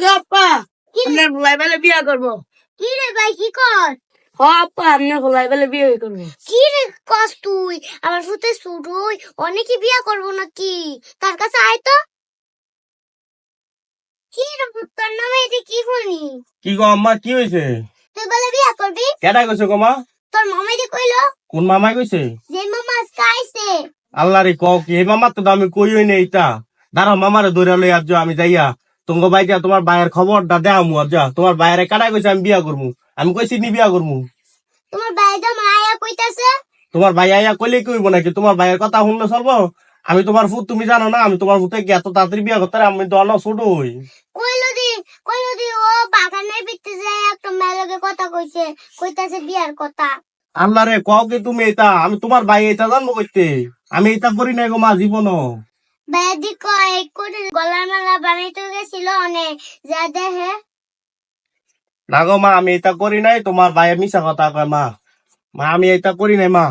গো আপা আপনার ভোলাই বেলে বিয়া করবো। কি রে ভাই কি কর? হ আপা আপনার ভোলাই বেলে বিয়ে করবো। কি রে কস তুই? আমার ফুতে শুরুই অনেকে বিয়া করবো নাকি? তার কাছে আয় তো। কি রে তোর নামে এটি কি শুনি? কি গো আম্মা কি হয়েছে? তুই বলে বিয়া করবি? কেডা কইছে গো মা? তোর মামাই দি কইলো। কোন মামাই কইছে? যে মামা আজকে আইছে। আল্লাহ রে কও কি এই মামা তো আমি কইই নাই এটা। দাঁড়াও মামারে ধরে লই আজ আমি যাইয়া তোমার বাইজা তোমার ভাইয়ের খবরটা দেও মু আজ তোমার ভাইয়ের কেডা কইছে আমি বিয়া করমু। আমি কইছি নি বিয়া করমু। তোমার ভাই তো মায়া কইতাছে। তোমার ভাই আইয়া কইলে কইব নাকি? তোমার ভাইয়ের কথা শুনলে চলবো? আমি তোমার ফুট তুমি জানো না আমি তোমার ফুটে কি এত তাড়াতাড়ি বিয়া করতে আমি তো অন্য ছোট হই। কইলো দি ও বাগানের ভিতরে যায় একটা মেয়ের কথা কইছে। কইতাছে বিয়ার কথা। আল্লাহ রে কও কি তুমি এটা? আমি তোমার ভাই এটা জানবো কইতে? আমি এটা করি নাই গো মা জীবনও। বেদি কয় করে গলার মালা বানাইতে গেছিল অনেক যা দেখে। না গো মা আমি এটা করি নাই। তোমার ভাইয়ের মিশা কথা কয় মা। মা আমি এটা করি নাই মা।